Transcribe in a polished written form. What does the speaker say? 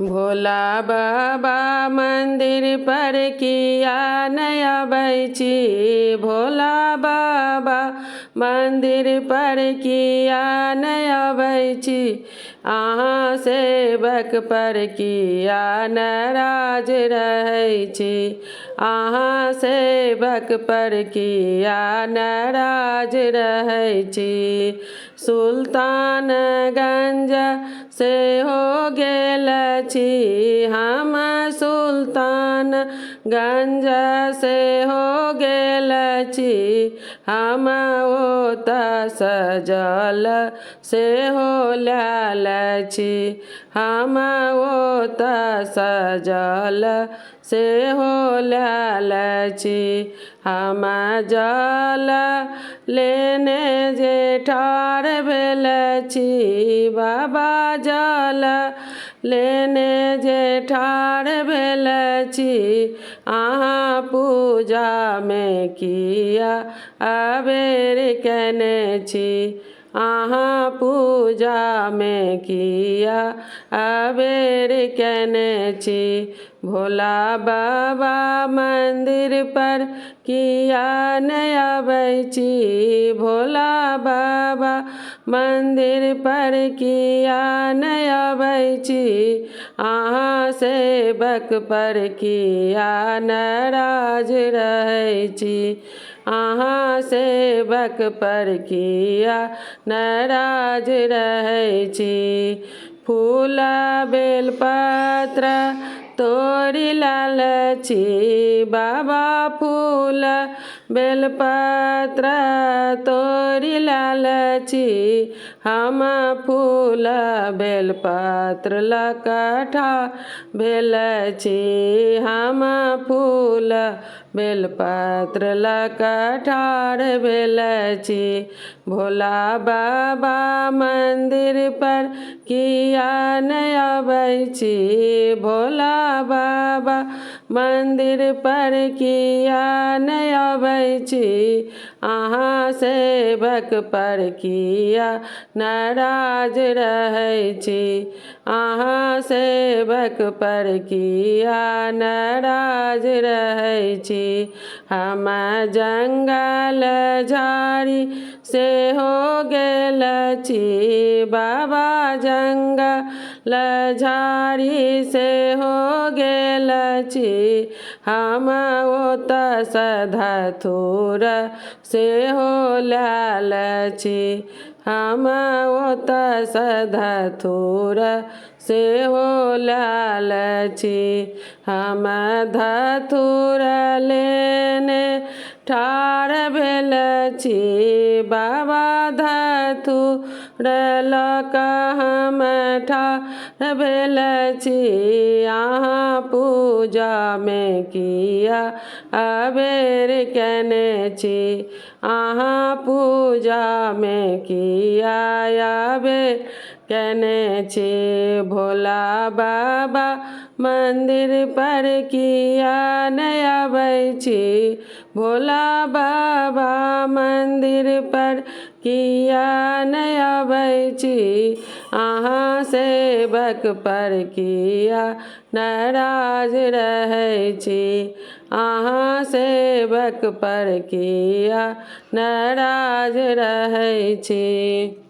भोला बाबा मंदिर पर किया नया बैची। भोला बाबा मंदिर पर किया नया बैची। अहाँ सेवक पर किया नाराज रहै छी। अहाँ सेवक पर किया नाराज रहै छी। सुल्तानगंज से हो गेल छी हम। सुल्तानगंज से हो गेल छी हम। ओतऽ सजल से हो लाल छी हम। ओतऽ सजल से हो लाल छी हम। जल लेने जे ठाढ़ भेल छी बाबा। जल लेने जे ठाढ़ भेल छी। अहाँ पूजामे किया अबेर केने छी। अहाँ पूजामे किया अबेर केने छी। भोला बाबा मंदिर पर किया नया बैची। भोला बाबा मंदिर पर किया नया बैची। अहाँ सेवक पर किया नाराज रहै छी। अहाँ सेवक पर किया नाराज रहै छी। फूल बेलपत्र तोड़ि लाल छी बाबा। फूल बेलपत्र तोड़ि लाल छी हम। फूल बेलपत्र लऽ कऽ ठाढ़ भेल छी हम। फूल बेलपत्र लऽ कऽ ठाढ़ भेल छी। भोला बाबा मंदिर पर किया नया बैची। भोला बाबा मंदिर पर किया नया बैची। अहाँ सेवक पर किया नाराज रहै छी। अहाँ सेवक पर किया नाराज रहै छी हम। जंगल झाड़ी से हो गेल छी बाबा। जंगल झाड़ी से हो गेल छी हम। ओतऽ धतूर से हो लाल छी हम। ओतऽ धतूर से हो लाल छी हम। धतूर लेने ठाढ़ भेल छी बाबा। धतूर लऽ कऽ हम ठाढ़ भेल छी। अहाँ पूजामे किया अबेर केने छी। अहाँ पूजामे किया अबेर केने छी। भोला बाबा मंदिर पर किया नया बैची। भोला बाबा मंदिर पर किया नया बैची। अहाँ सेवक पर किया नाराज रहै छी। अहाँ सेवक पर किया नाराज रहै छी।